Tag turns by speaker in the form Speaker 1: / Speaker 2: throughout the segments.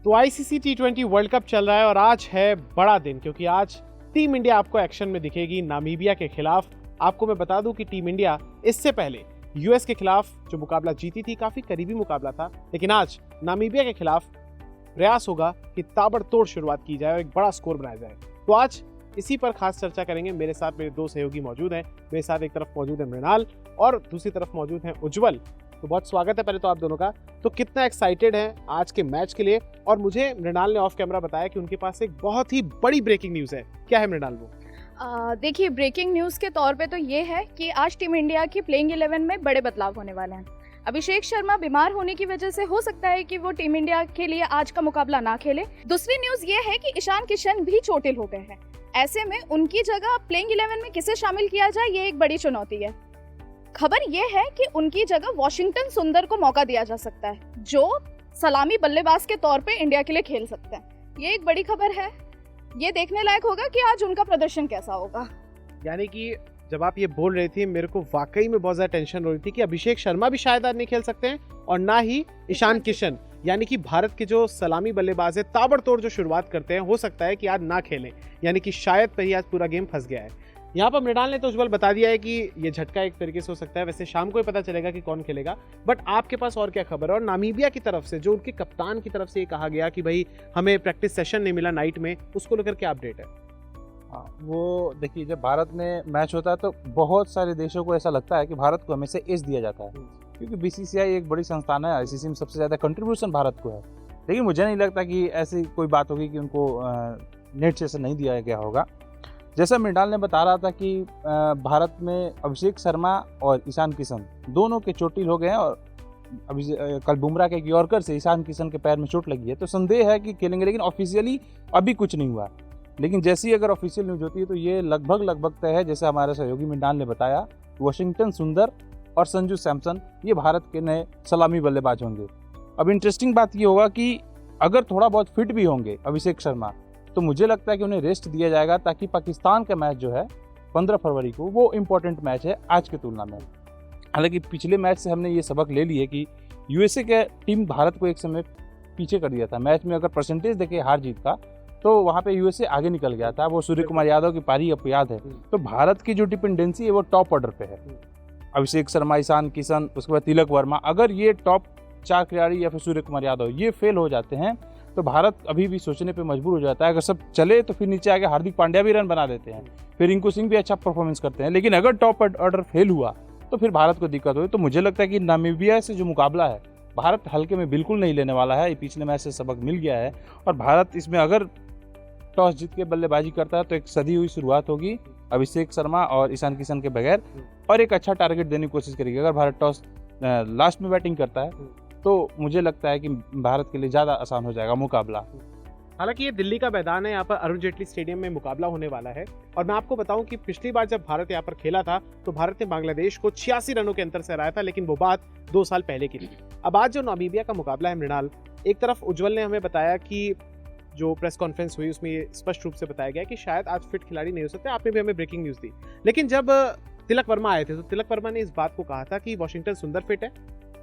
Speaker 1: तो आईसीसी टी20 world cup चल रहा है और आज है बड़ा दिन, क्योंकि आज टीम इंडिया आपको एक्शन में दिखेगी नामीबिया के खिलाफ। आपको मैं बता दूं कि टीम इंडिया इससे पहले यूएस के खिलाफ जो मुकाबला जीती थी, काफी करीबी मुकाबला था, लेकिन आज नामीबिया के खिलाफ प्रयास होगा कि ताबड़तोड़ शुरुआत की जाए और एक बड़ा स्कोर बनाया जाए। तो आज इसी पर खास चर्चा करेंगे। मेरे साथ मेरे दो सहयोगी मौजूद हैं। मेरे साथ एक तरफ मौजूद है मृणाल और दूसरी तरफ मौजूद है उज्जवल। तो बहुत स्वागत है पहले तो आप दोनों का। तो कितना एक्साइटेड हैं आज के मैच के लिए? और मुझे मृणाल ने ऑफ कैमरा बताया कि उनके पास एक बहुत ही बड़ी ब्रेकिंग न्यूज़ है। क्या है मृणाल वो?
Speaker 2: देखिए, ब्रेकिंग न्यूज़ के तौर पे तो ये है कि आज टीम इंडिया की प्लेइंग 11 में बड़े बदलाव होने वाले हैं। अभिषेक शर्मा बीमार होने की वजह से हो सकता है कि वो टीम इंडिया के लिए आज का मुकाबला ना खेले। दूसरी न्यूज़ ये है कि ईशान किशन भी चोटिल हो गए हैं। ऐसे में उनकी जगह प्लेइंग 11 में किसे शामिल किया जाए, ये एक बड़ी चुनौती है। खबर ये है कि उनकी जगह वॉशिंगटन सुंदर को मौका दिया जा सकता है, जो सलामी बल्लेबाज के तौर पे इंडिया के लिए खेल सकते हैं। ये एक बड़ी खबर है। ये देखने लायक होगा कि आज उनका प्रदर्शन कैसा होगा।
Speaker 1: यानी कि जब आप ये बोल रहे थे, मेरे को वाकई में बहुत ज्यादा टेंशन हो रही थी कि अभिषेक शर्मा भी शायद आज नहीं खेल सकते हैं और ना ही ईशान किशन। यानी कि भारत के जो सलामी बल्लेबाज है, ताबड़तोड़ जो शुरुआत करते हैं, हो सकता है कि आज ना खेलें। यानी कि शायद पर ही आज पूरा गेम फंस गया है। यहाँ पर मृणाल ने तो उज्जवल बता दिया है कि ये झटका एक तरीके से हो सकता है। वैसे शाम को ही पता चलेगा कि कौन खेलेगा। बट आपके पास और क्या खबर है? और नामीबिया की तरफ से, जो उनके कप्तान की तरफ से ये कहा गया कि भाई हमें प्रैक्टिस सेशन नहीं मिला नाइट में, उसको लेकर क्या अपडेट है?
Speaker 3: हाँ, वो देखिए, जब भारत में मैच होता है तो बहुत सारे देशों को ऐसा लगता है कि भारत को हमेशा एज दिया जाता है, क्योंकि बीसीसीआई एक बड़ी संस्थान है। आईसीसी में सबसे ज़्यादा कंट्रीब्यूशन भारत को है। लेकिन मुझे नहीं लगता कि ऐसी कोई बात होगी कि उनको नेट सेशन नहीं दिया गया होगा। जैसा मृणाल ने बता रहा था कि भारत में अभिषेक शर्मा और ईशान किशन दोनों के चोटिल हो गए हैं और अभी कल बुमराह के यॉर्कर से ईशान किशन के पैर में चोट लगी है, तो संदेह है कि खेलेंगे। लेकिन ऑफिशियली अभी कुछ नहीं हुआ। लेकिन जैसी अगर ऑफिशियल न्यूज होती है तो ये लगभग तय है। जैसे हमारे सहयोगी मृणाल ने बताया, वॉशिंगटन सुंदर और संजू सैमसन ये भारत के नए सलामी बल्लेबाज होंगे। अब इंटरेस्टिंग बात ये होगा कि अगर थोड़ा बहुत फिट भी होंगे अभिषेक शर्मा, तो मुझे लगता है कि उन्हें रेस्ट दिया जाएगा, ताकि पाकिस्तान का मैच जो है 15 फरवरी को, वो इम्पोर्टेंट मैच है आज की तुलना में। हालांकि पिछले मैच से हमने ये सबक ले लिए कि यूएसए के टीम भारत को एक समय पीछे कर दिया था। मैच में अगर परसेंटेज देखे हार जीत का, तो वहाँ पे यूएसए आगे निकल गया था। वो सूर्य कुमार यादव की पारी आपको याद है। तो भारत की जो डिपेंडेंसी है वो टॉप ऑर्डर पे है। अभिषेक शर्मा, ईशान किशन, उसके बाद तिलक वर्मा, अगर ये टॉप 4 खिलाड़ी या फिर सूर्य कुमार यादव ये फेल हो जाते हैं तो भारत अभी भी सोचने पे मजबूर हो जाता है। अगर सब चले तो फिर नीचे आके हार्दिक पांड्या भी रन बना देते हैं, फिर रिंकू सिंह भी अच्छा परफॉर्मेंस करते हैं। लेकिन अगर टॉप ऑर्डर फेल हुआ तो फिर भारत को दिक्कत हुई। तो मुझे लगता है कि नामीबिया से जो मुकाबला है, भारत हल्के में बिल्कुल नहीं लेने वाला है। पिछले मैच से सबक मिल गया है और भारत इसमें अगर टॉस जीत के बल्लेबाजी करता है तो एक सदी हुई शुरुआत होगी अभिषेक शर्मा और ईशान किशन के बगैर, और एक अच्छा टारगेट देने की कोशिश करेगी। अगर भारत टॉस लास्ट में बैटिंग करता है तो मुझे लगता है कि भारत के लिए ज़्यादा आसान हो जाएगा मुकाबला।
Speaker 1: हालांकि ये दिल्ली का मैदान है, यहाँ पर अरुण जेटली स्टेडियम में मुकाबला होने वाला है। और मैं आपको बताऊं कि पिछली बार जब भारत यहाँ पर खेला था तो भारत ने बांग्लादेश को 86 रनों के अंतर से हराया था, लेकिन वो बात 2 साल पहले की थी। अब आज जो नामीबिया का मुकाबला है मृणाल, एक तरफ उज्जवल ने हमें बताया कि जो प्रेस कॉन्फ्रेंस हुई उसमें ये स्पष्ट रूप से बताया गया कि शायद आज फिट खिलाड़ी नहीं हो सकते। आपने भी हमें ब्रेकिंग न्यूज़ दी। लेकिन जब तिलक वर्मा आए थे तो तिलक वर्मा ने इस बात को कहा था कि वॉशिंगटन सुंदर फिट है,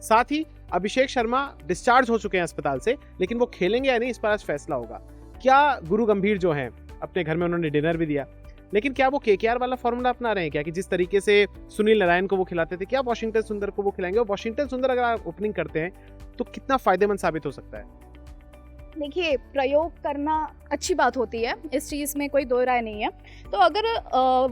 Speaker 1: साथ ही अभिषेक शर्मा डिस्चार्ज हो चुके हैं अस्पताल से, लेकिन वो खेलेंगे या नहीं इस पर आज फैसला होगा। क्या गुरु गंभीर जो हैं, अपने घर में उन्होंने डिनर भी दिया, लेकिन क्या वो केकेआर वाला फॉर्मूला अपना रहे हैं क्या, कि जिस तरीके से सुनील नारायण को वो खिलाते थे, क्या वॉशिंगटन सुंदर को वो खिलाएंगे? और वॉशिंगटन सुंदर अगर आप ओपनिंग करते हैं तो कितना फायदेमंद साबित हो सकता है?
Speaker 2: देखिए, प्रयोग करना अच्छी बात होती है, इस चीज़ में कोई दो राय नहीं है। तो अगर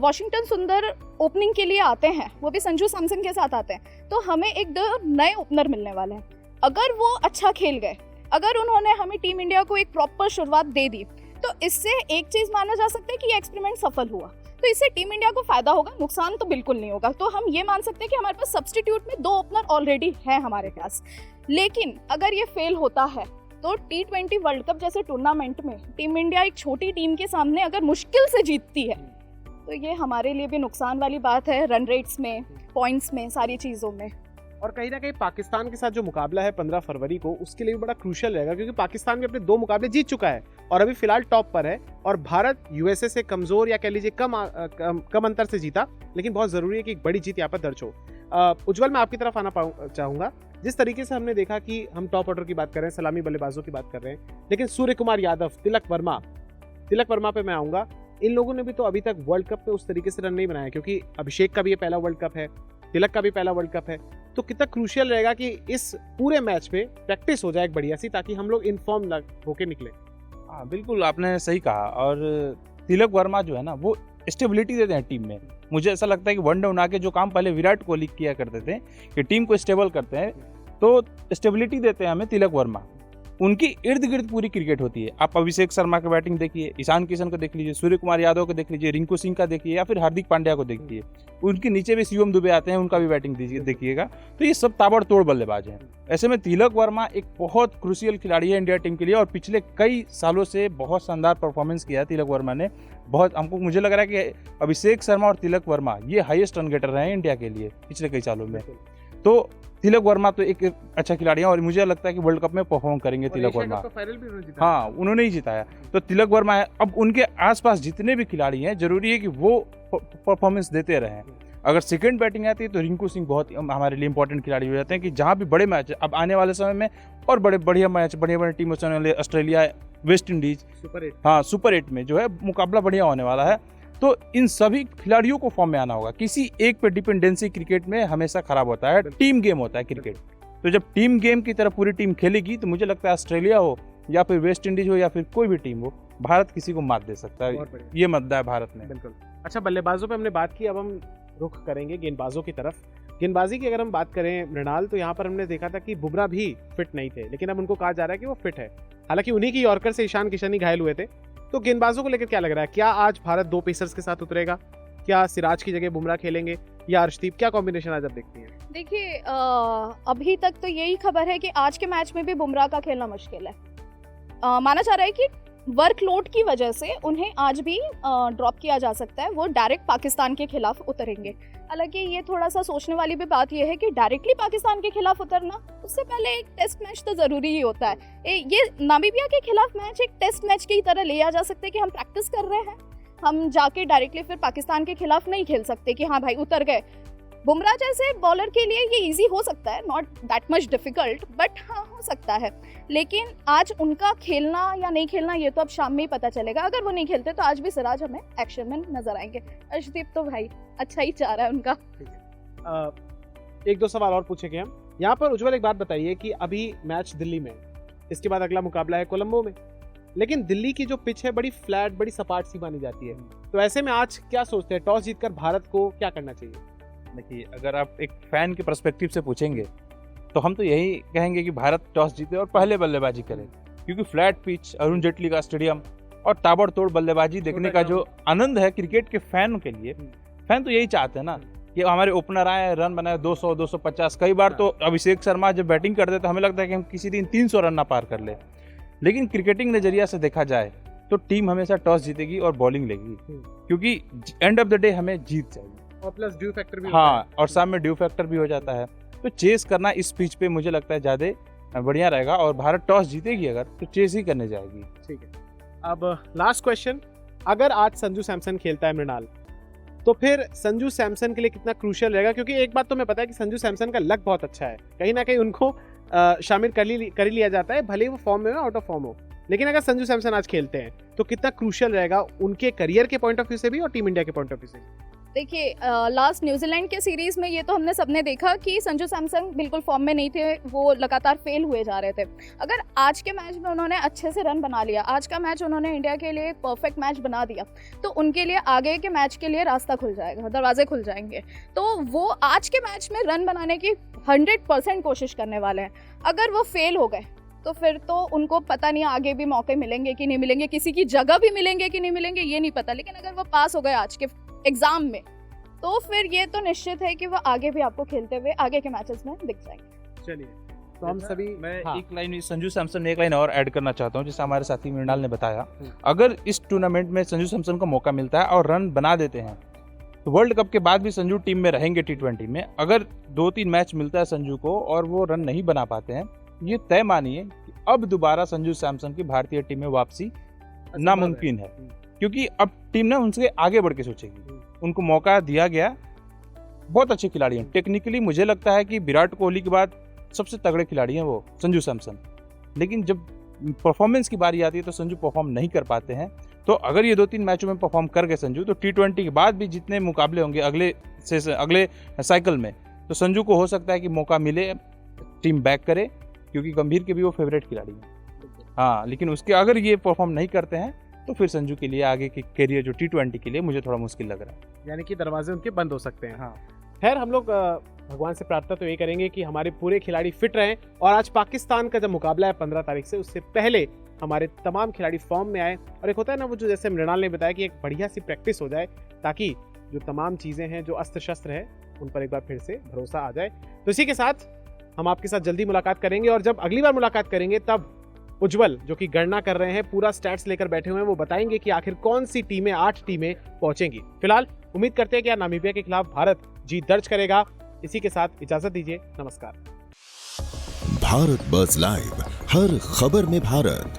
Speaker 2: वॉशिंगटन सुंदर ओपनिंग के लिए आते हैं, वो भी संजू सैमसन के साथ आते हैं, तो हमें एक दो नए ओपनर मिलने वाले हैं। अगर वो अच्छा खेल गए, अगर उन्होंने हमें टीम इंडिया को एक प्रॉपर शुरुआत दे दी, तो इससे एक चीज़ माना जा सकता है कि ये एक्सपेरिमेंट सफल हुआ। तो इससे टीम इंडिया को फायदा होगा, नुकसान तो बिल्कुल नहीं होगा। तो हम ये मान सकते हैं कि हमारे पास सब्स्टिट्यूट में 2 ओपनर ऑलरेडी हैं हमारे पास। लेकिन अगर ये फेल होता है तो T20 वर्ल्ड कप जैसे टूर्नामेंट में टीम इंडिया एक छोटी टीम के सामने अगर मुश्किल से जीतती है, तो ये हमारे लिए भी नुकसान वाली बात है, रन रेट्स में, पॉइंट्स में, सारी चीज़ों में।
Speaker 1: और कहीं ना कहीं पाकिस्तान के साथ जो मुकाबला है 15 फरवरी को, उसके लिए भी बड़ा क्रूशियल रहेगा, क्योंकि पाकिस्तान भी अपने 2 मुकाबले जीत चुका है और अभी फिलहाल टॉप पर है। और भारत यूएसए से कमजोर या कह लीजिए कम अंतर से जीता, लेकिन बहुत जरूरी है कि एक बड़ी जीत यहाँ पर दर्ज हो। उज्जवल, मैं आपकी तरफ आना चाहूंगा। जिस तरीके से हमने देखा कि हम टॉप ऑर्डर की बात कर रहे हैं, सलामी बल्लेबाजों की बात कर रहे हैं, लेकिन सूर्य कुमार यादव, तिलक वर्मा पे मैं आऊंगा। इन लोगों ने भी तो अभी तक वर्ल्ड कप में उस तरीके से रन नहीं बनाया, क्योंकि अभिषेक का भी ये पहला वर्ल्ड कप है, तिलक का भी पहला वर्ल्ड कप है। तो कितना क्रूशियल रहेगा कि इस पूरे मैच पे प्रैक्टिस हो जाए एक बढ़िया सी, ताकि हम लोग इन्फॉर्म होके निकले।
Speaker 3: हाँ बिल्कुल, आपने सही कहा। और तिलक वर्मा जो है ना, वो स्टेबिलिटी देते हैं टीम में। मुझे ऐसा लगता है कि वन डाउन आके जो काम पहले विराट कोहली किया करते थे कि टीम को स्टेबल करते हैं, तो स्टेबिलिटी देते हैं हमें तिलक वर्मा। उनकी इर्द गिर्द पूरी क्रिकेट होती है। आप अभिषेक शर्मा की बैटिंग देखिए, ईशान किशन को देख लीजिए, सूर्य कुमार यादव को देख लीजिए, रिंकू सिंह का देखिए, या फिर हार्दिक पांड्या को देखिए। उनके नीचे भी शिवम दुबे आते हैं, उनका भी बैटिंग देखिएगा। तो ये सब ताबड़तोड़ बल्लेबाज हैं। ऐसे में तिलक वर्मा एक बहुत क्रूशियल खिलाड़ी है इंडिया टीम के लिए, और पिछले कई सालों से बहुत शानदार परफॉर्मेंस किया है तिलक वर्मा ने। बहुत मुझे लग रहा है कि अभिषेक शर्मा और तिलक वर्मा ये हाईएस्ट रन गेटर रहे हैं इंडिया के लिए पिछले कई सालों में। तो तिलक वर्मा तो एक अच्छा खिलाड़ी है, और मुझे लगता है कि वर्ल्ड कप में परफॉर्म करेंगे तिलक वर्मा। हाँ, उन्होंने ही जिताया। तो तिलक वर्मा है। अब उनके आसपास जितने भी खिलाड़ी हैं, जरूरी है कि वो परफॉर्मेंस देते रहें। अगर सेकंड बैटिंग आती है तो रिंकू सिंह बहुत हमारे लिए इंपॉर्टेंट खिलाड़ी हो जाते हैं, कि जहाँ भी बड़े मैच अब आने वाले समय में और बढ़िया टीमों से होने, ऑस्ट्रेलिया, वेस्ट इंडीज, सुपर 8 में जो है मुकाबला बढ़िया होने वाला है। तो इन सभी खिलाड़ियों को फॉर्म में आना होगा। किसी एक पे डिपेंडेंसी क्रिकेट में हमेशा खराब होता है। टीम गेम होता है क्रिकेट। तो जब टीम गेम की तरह पूरी टीम खेलेगी, तो मुझे लगता है ऑस्ट्रेलिया हो या फिर वेस्ट इंडीज हो या फिर कोई भी टीम हो, भारत किसी को मात दे सकता है। ये मुद्दा है भारत में।
Speaker 1: बिल्कुल। अच्छा, बल्लेबाजों पे हमने बात की, अब हम रुख करेंगे गेंदबाजों की तरफ। गेंदबाजी की अगर हम बात करें मृणाल, तो यहाँ पर हमने देखा था कि बुमराह भी फिट नहीं थे, लेकिन अब उनको कहा जा रहा है कि वो फिट है। हालांकि उन्हीं की यॉर्कर से ईशान किशन ही घायल हुए थे। तो गेंदबाजों को लेकर क्या लग रहा है? क्या आज भारत 2 पेसर्स के साथ उतरेगा? क्या सिराज की जगह बुमराह खेलेंगे या अर्शदीप? क्या कॉम्बिनेशन आज आप देखती हैं?
Speaker 2: देखिए, अभी तक तो यही खबर है कि आज के मैच में भी बुमराह का खेलना मुश्किल है। माना जा रहा है कि वर्कलोड की वजह से उन्हें आज भी ड्रॉप किया जा सकता है। वो डायरेक्ट पाकिस्तान के खिलाफ उतरेंगे। हालांकि ये थोड़ा सा सोचने वाली भी बात ये है कि डायरेक्टली पाकिस्तान के खिलाफ उतरना, उससे पहले एक टेस्ट मैच तो ज़रूरी ही होता है। ये नामीबिया के खिलाफ मैच एक टेस्ट मैच की तरह लिया जा सकता है कि हम प्रैक्टिस कर रहे हैं, हम जाके डायरेक्टली फिर पाकिस्तान के खिलाफ नहीं खेल सकते कि हाँ भाई उतर गए। बुमराह जैसे बॉलर के लिए ये इजी हो सकता है, not that much difficult, but हाँ हो सकता है। लेकिन आज उनका खेलना या नहीं खेलना ये तो अब शाम में ही पता चलेगा। अगर वो नहीं खेलते तो आज भी सिराज हमें एक्शन में नजर आएंगे। अर्शदीप तो भाई अच्छा ही चाह रहा है उनका।
Speaker 1: 1-2 सवाल और पूछेंगे हम यहाँ पर। उज्जवल, एक बात बताइए कि अभी मैच दिल्ली में, इसके बाद अगला मुकाबला है कोलंबो में, लेकिन दिल्ली की जो पिच है बड़ी फ्लैट, बड़ी सपाट सी मानी जाती है। तो ऐसे में आज क्या सोचते हैं, टॉस जीतकर भारत को क्या करना चाहिए?
Speaker 3: देखिए, अगर आप एक फैन के पर्सपेक्टिव से पूछेंगे तो हम तो यही कहेंगे कि भारत टॉस जीते और पहले बल्लेबाजी करे, क्योंकि फ्लैट पिच, अरुण जेटली का स्टेडियम और ताबड़तोड़ बल्लेबाजी देखने का जो आनंद है क्रिकेट के फैन के लिए, फैन तो यही चाहते हैं ना कि हमारे ओपनर आए, रन बनाए 200, 250। कई बार तो अभिषेक शर्मा जब बैटिंग करते तो हमें लगता है कि हम किसी दिन 300 रन ना पार कर ले। लेकिन क्रिकेटिंग नजरिया से देखा जाए तो टीम हमेशा टॉस जीतेगी और बॉलिंग लेगी, क्योंकि एंड ऑफ द डे हमें जीत चाहिए।
Speaker 1: और प्लस ड्यू फैक्टर भी
Speaker 3: हाँ, और साथ में ड्यू फैक्टर भी हो जाता है। तो चेस करना इस पिच पे मुझे लगता है ज़्यादा बढ़िया रहेगा, और भारत टॉस जीतेगी अगर तो चेस ही करने जाएगी।
Speaker 1: ठीक है। अब लास्ट क्वेश्चन, अगर आज संजू सैमसन खेलता है मृणाल, तो फिर संजू सैमसन के लिए कितना क्रूशियल रहेगा? क्योंकि एक बात तो मैं पता है कि संजू सैमसन का लक बहुत अच्छा है, कहीं ना कहीं उनको शामिल कर ही लिया जाता है, भले ही वो फॉर्म में हो, आउट ऑफ फॉर्म हो। लेकिन अगर संजू सैमसन आज खेलते हैं तो कितना क्रूशियल रहेगा उनके करियर के पॉइंट ऑफ व्यू से भी और टीम इंडिया के पॉइंट ऑफ व्यू से भी?
Speaker 2: देखिए, लास्ट न्यूजीलैंड के सीरीज में ये तो हमने सबने देखा कि संजू सैमसन बिल्कुल फॉर्म में नहीं थे, वो लगातार फेल हुए जा रहे थे। अगर आज के मैच में उन्होंने अच्छे से रन बना लिया, आज का मैच उन्होंने इंडिया के लिए एक परफेक्ट मैच बना दिया, तो उनके लिए आगे के मैच के लिए रास्ता खुल जाएगा, दरवाजे खुल जाएंगे। तो वो आज के मैच में रन बनाने की 100% कोशिश करने वाले हैं। अगर वो फेल हो गए तो फिर तो उनको पता नहीं आगे भी मौके मिलेंगे कि नहीं मिलेंगे, किसी की जगह भी मिलेंगे कि नहीं मिलेंगे ये नहीं पता। लेकिन अगर वो पास हो गए आज के एग्जाम में, तो फिर ये तो निश्चित है कि वो आगे भी आपको खेलते हुए आगे के मैचेस में दिख जाएंगे।
Speaker 1: चलिए, तो हम सभी
Speaker 3: मैं एक लाइन संजू सैमसन ने एक लाइन और ऐड करना चाहता हूं, जैसे हमारे साथी मृणाल ने बताया, अगर इस टूर्नामेंट में संजू सैमसन को मौका मिलता है और रन बना देते हैं तो वर्ल्ड कप के बाद भी संजू टीम में रहेंगे T20 में। अगर 2-3 मैच मिलता है संजू को और वो रन नहीं बना पाते हैं, ये तय मानिए कि अब दोबारा संजू सैमसन की भारतीय टीम में वापसी नामुमकिन है, क्योंकि अब टीम ना उनसे आगे बढ़ के सोचेगी। उनको मौका दिया गया, बहुत अच्छे खिलाड़ी हैं। टेक्निकली मुझे लगता है कि विराट कोहली के बाद सबसे तगड़े खिलाड़ी हैं वो संजू सैमसन। लेकिन जब परफॉर्मेंस की बारी आती है तो संजू परफॉर्म नहीं कर पाते हैं। तो अगर ये 2-3 मैचों में परफॉर्म कर गए संजू, तो T20 के बाद भी जितने मुकाबले होंगे अगले साइकिल में, तो संजू को हो सकता है कि मौका मिले, टीम बैक करे, क्योंकि गंभीर के भी वो फेवरेट खिलाड़ी हैं। हाँ, लेकिन उसके अगर ये परफॉर्म नहीं करते हैं तो फिर संजू के लिए आगे की करियर जो T20 के लिए मुझे थोड़ा मुश्किल लग रहा है।
Speaker 1: यानी कि दरवाजे उनके बंद हो सकते हैं।
Speaker 3: हाँ।
Speaker 1: खैर, हम लोग भगवान से प्रार्थना तो ये करेंगे कि हमारे पूरे खिलाड़ी फिट रहें, और आज पाकिस्तान का जब मुकाबला है 15 तारीख से, उससे पहले हमारे तमाम खिलाड़ी फॉर्म में आए। और एक होता है ना वो, जो जैसे मृणाल ने बताया कि एक बढ़िया सी प्रैक्टिस हो जाए, ताकि जो तमाम चीज़ें हैं, जो अस्त्र शस्त्र है, उन पर एक बार फिर से भरोसा आ जाए। तो इसी के साथ हम आपके साथ जल्दी मुलाकात करेंगे, और जब अगली बार मुलाकात करेंगे तब उज्जवल, जो कि गणना कर रहे हैं, पूरा स्टैट्स लेकर बैठे हुए हैं, वो बताएंगे कि आखिर कौन सी टीमें 8 टीमें पहुंचेंगी। फिलहाल उम्मीद करते हैं कि नामीबिया के खिलाफ भारत जीत दर्ज करेगा। इसी के साथ इजाजत दीजिए, नमस्कार।
Speaker 4: भारत बज़ लाइव, हर खबर में भारत।